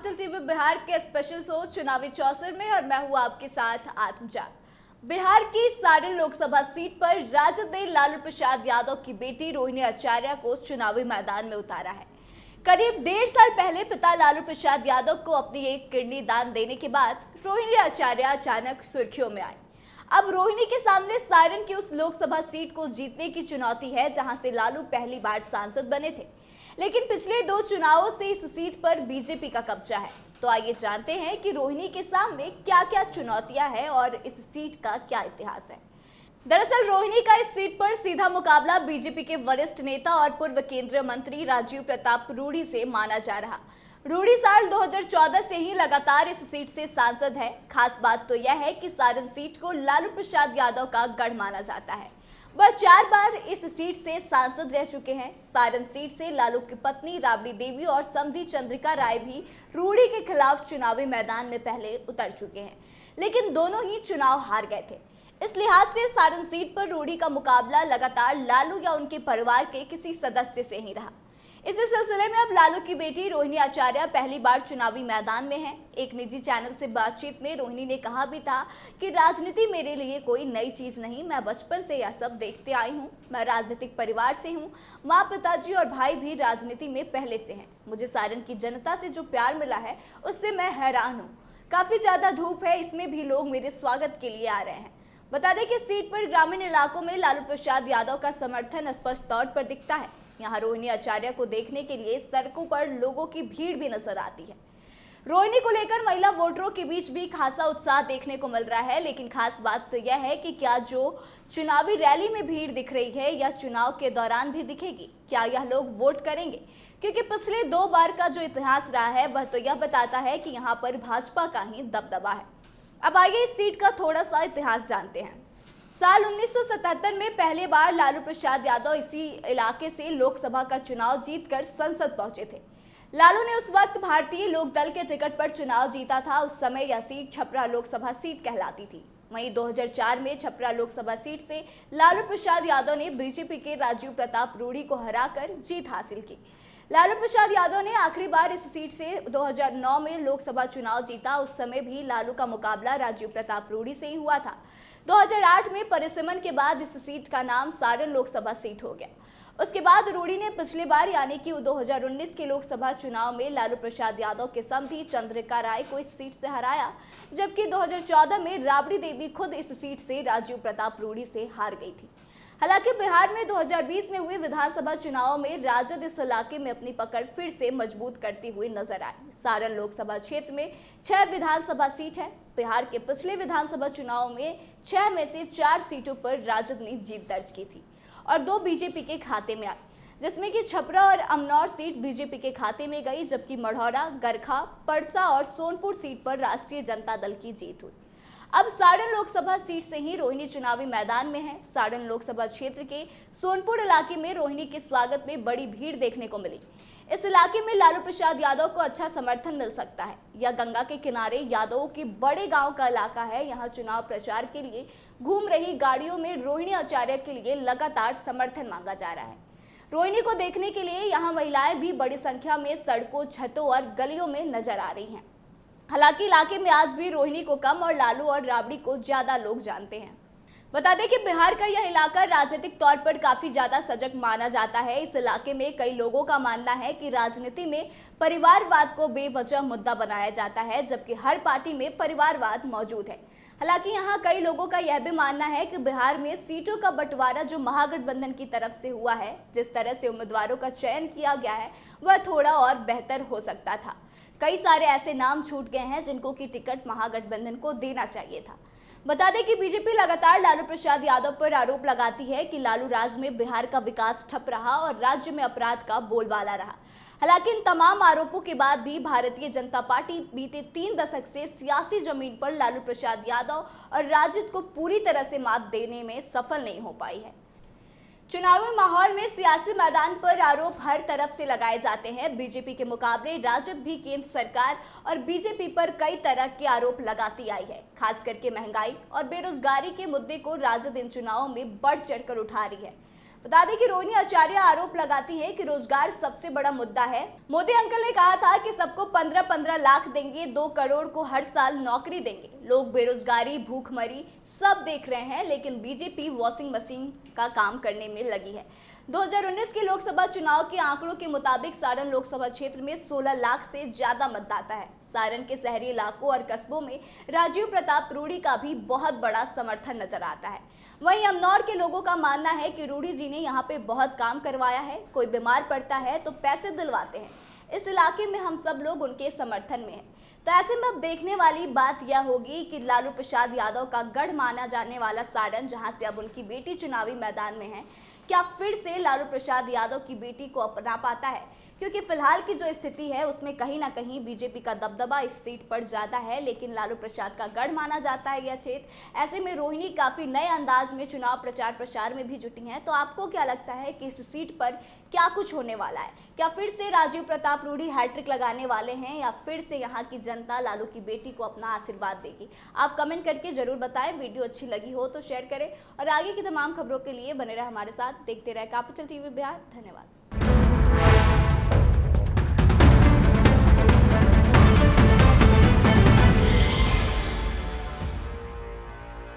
Capital TV Bihar के special show चुनावी चौसर में और मैं हूं आपके साथ आत्मजान। बिहार की सारण लोकसभा सीट पर राजद ने लालू प्रसाद यादव की बेटी रोहिणी आचार्य को चुनावी मैदान में उतारा है। करीब 1.5 साल पहले पिता लालू प्रसाद यादव को अपनी एक किडनी दान देने के बाद रोहिणी आचार्य अचानक सुर्खियों में आई। अब रोहिणी के सामने सारण की उस लोकसभा सीट को जीतने की चुनौती है जहां से लालू पहली बार सांसद बने थे, लेकिन पिछले 2 चुनावों से इस सीट पर बीजेपी का कब्जा है। तो आइए जानते हैं कि रोहिणी के सामने क्या क्या चुनौतियां हैं और इस सीट का क्या इतिहास है। दरअसल रोहिणी का इस सीट पर सीधा मुकाबला बीजेपी के वरिष्ठ नेता और पूर्व केंद्रीय मंत्री राजीव प्रताप रूडी से माना जा रहा। रूडी साल 2014 से ही लगातार इस सीट से सांसद है। खास बात तो यह है कि सारण सीट को लालू प्रसाद यादव का गढ़ माना जाता है। वह 4 बार इस सीट से सांसद रह चुके हैं। सारण सीट से लालू की पत्नी राबड़ी देवी और समधी चंद्रिका राय भी रूडी के खिलाफ चुनावी मैदान में पहले उतर चुके हैं, लेकिन दोनों ही चुनाव हार गए थे। इस लिहाज से सारण सीट पर रूडी का मुकाबला लगातार लालू या उनके परिवार के किसी सदस्य से ही रहा। इसी सिलसिले में अब लालू की बेटी रोहिणी आचार्य पहली बार चुनावी मैदान में है। एक निजी चैनल से बातचीत में रोहिणी ने कहा भी था कि राजनीति मेरे लिए कोई नई चीज नहीं, मैं बचपन से यह सब देखते आई हूँ। मैं राजनीतिक परिवार से हूँ, माँ, पिताजी और भाई भी राजनीति में पहले से हैं। मुझे सारण की जनता से जो प्यार मिला है उससे मैं हैरान हूँ। काफी ज्यादा धूप है, इसमें भी लोग मेरे स्वागत के लिए आ रहे हैं। बता दें कि सीट पर ग्रामीण इलाकों में लालू प्रसाद यादव का समर्थन स्पष्ट तौर पर दिखता है। यहाँ रोहिणी आचार्य को देखने के लिए सड़कों पर लोगों की भीड़ भी नजर आती है। रोहिणी को लेकर महिला वोटरों के बीच भी खासा उत्साह देखने को मिल रहा है, लेकिन खास बात तो यह है कि क्या जो चुनावी रैली में भीड़ दिख रही है यह चुनाव के दौरान भी दिखेगी। क्या यह लोग वोट करेंगे? क्योंकि पिछले 2 बार का जो इतिहास रहा है वह तो यह बताता है कि यहाँ पर भाजपा का ही दबदबा है। अब आइए इस सीट का थोड़ा सा इतिहास जानते हैं। साल 1977 में पहली बार लालू प्रसाद यादव इसी इलाके से लोकसभा का चुनाव जीतकर संसद पहुंचे थे। लालू ने उस वक्त भारतीय लोक दल के टिकट पर चुनाव जीता था। उस समय यह सीट छपरा लोकसभा सीट कहलाती थी। वहीं 2004 में छपरा लोकसभा सीट से लालू प्रसाद यादव ने बीजेपी के राजीव प्रताप रूडी को हराकर जीत हासिल की। लालू प्रसाद यादव ने आखिरी बार इस सीट से 2009 में लोकसभा चुनाव जीता। उस समय भी लालू का मुकाबला राजीव प्रताप रूडी से ही हुआ था। 2008 में परिसीमन के बाद इस सीट का नाम सारण लोकसभा सीट हो गया। उसके बाद रूडी ने पिछली बार यानी कि 2019 के लोकसभा चुनाव में लालू प्रसाद यादव के समधी चंद्रिका राय को इस सीट से हराया, जबकि 2014 में राबड़ी देवी खुद इस सीट से राजीव प्रताप रूडी से हार गई थी। हालांकि बिहार में 2020 में हुए विधानसभा चुनाव में राजद इस इलाके में अपनी पकड़ फिर से मजबूत करती हुई नजर आई। सारण लोकसभा क्षेत्र में 6 विधानसभा सीट है। बिहार के पिछले विधानसभा चुनाव में 6 में से 4 सीटों पर राजद ने जीत दर्ज की थी और 2 बीजेपी के खाते में आई, जिसमें कि छपरा और अमनौर सीट बीजेपी के खाते में गई, जबकि मढ़ौरा, गरखा, परसा और सोनपुर सीट पर राष्ट्रीय जनता दल की जीत हुई। अब सारण लोकसभा सीट से ही रोहिणी चुनावी मैदान में है। सारण लोकसभा क्षेत्र के सोनपुर इलाके में रोहिणी के स्वागत में बड़ी भीड़ देखने को मिली। इस इलाके में लालू प्रसाद यादव को अच्छा समर्थन मिल सकता है। यह गंगा के किनारे यादवों के बड़े गांव का इलाका है। यहाँ चुनाव प्रचार के लिए घूम रही गाड़ियों में रोहिणी आचार्य के लिए लगातार समर्थन मांगा जा रहा है। रोहिणी को देखने के लिए यहाँ महिलाएं भी बड़ी संख्या में सड़कों, छतों और गलियों में नजर आ रही हैं। हालांकि इलाके में आज भी रोहिणी को कम और लालू और राबड़ी को ज्यादा लोग जानते हैं। बता दें कि बिहार का यह इलाका राजनीतिक तौर पर काफी ज्यादा सजग माना जाता है। इस इलाके में कई लोगों का मानना है कि राजनीति में परिवारवाद को बेवजह मुद्दा बनाया जाता है, जबकि हर पार्टी में परिवारवाद मौजूद है। हालांकि यहाँ कई लोगों का यह भी मानना है कि बिहार में सीटों का बंटवारा जो महागठबंधन की तरफ से हुआ है, जिस तरह से उम्मीदवारों का चयन किया गया है, वह थोड़ा और बेहतर हो सकता था। कई सारे ऐसे नाम छूट गए हैं जिनको की टिकट महागठबंधन को देना चाहिए था। बता दें कि बीजेपी लगातार लालू प्रसाद यादव पर आरोप लगाती है कि लालू राज में बिहार का विकास ठप रहा और राज्य में अपराध का बोलबाला रहा। हालांकि इन तमाम आरोपों के बाद भी भारतीय जनता पार्टी बीते 3 दशक से सियासी जमीन पर लालू प्रसाद यादव और राजद को पूरी तरह से मात देने में सफल नहीं हो पाई है। चुनावी माहौल में सियासी मैदान पर आरोप हर तरफ से लगाए जाते हैं। बीजेपी के मुकाबले राजद भी केंद्र सरकार और बीजेपी पर कई तरह के आरोप लगाती आई है। खास करके महंगाई और बेरोजगारी के मुद्दे को राजद इन चुनावों में बढ़ चढ़कर उठा रही है। बता दें कि रोहिणी आचार्य आरोप लगाती है कि रोजगार सबसे बड़ा मुद्दा है। मोदी अंकल ने कहा था कि सबको 15-15 लाख देंगे, 2 करोड़ को हर साल नौकरी देंगे। लोग बेरोजगारी, भूखमरी सब देख रहे हैं, लेकिन बीजेपी वॉशिंग मशीन का काम करने में लगी है। 2019 के लोकसभा चुनाव के आंकड़ों के मुताबिक सारण लोकसभा क्षेत्र में 16 लाख से ज्यादा मतदाता है। सारण के शहरी इलाकों और कस्बों में राजीव प्रताप रूडी का भी बहुत बड़ा समर्थन नजर आता है। वहीं अमनौर के लोगों का मानना है कि रूडी जी ने यहाँ पे बहुत काम करवाया है। कोई बीमार पड़ता है तो पैसे दिलवाते हैं। इस इलाके में हम सब लोग उनके समर्थन में हैं। तो ऐसे में अब देखने वाली बात यह होगी कि लालू प्रसाद यादव का गढ़ माना जाने वाला सारण, जहां से अब उनकी बेटी चुनावी मैदान में है, क्या फिर से लालू प्रसाद यादव की बेटी को अपना पाता है? क्योंकि फिलहाल की जो स्थिति है उसमें कहीं ना कहीं बीजेपी का दबदबा इस सीट पर ज्यादा है, लेकिन लालू प्रसाद का गढ़ माना जाता है यह क्षेत्र। ऐसे में रोहिणी काफी नए अंदाज में चुनाव प्रचार प्रसार में भी जुटी हैं। तो आपको क्या लगता है कि इस सीट पर क्या कुछ होने वाला है? क्या फिर से राजीव प्रताप रूडी हैट्रिक लगाने वाले हैं, या फिर से यहाँ की जनता लालू की बेटी को अपना आशीर्वाद देगी? आप कमेंट करके जरूर बताएं। वीडियो अच्छी लगी हो तो शेयर करें और आगे की तमाम खबरों के लिए बने रहे हमारे साथ। देखते रहे कैपिटल टीवी बिहार। धन्यवाद।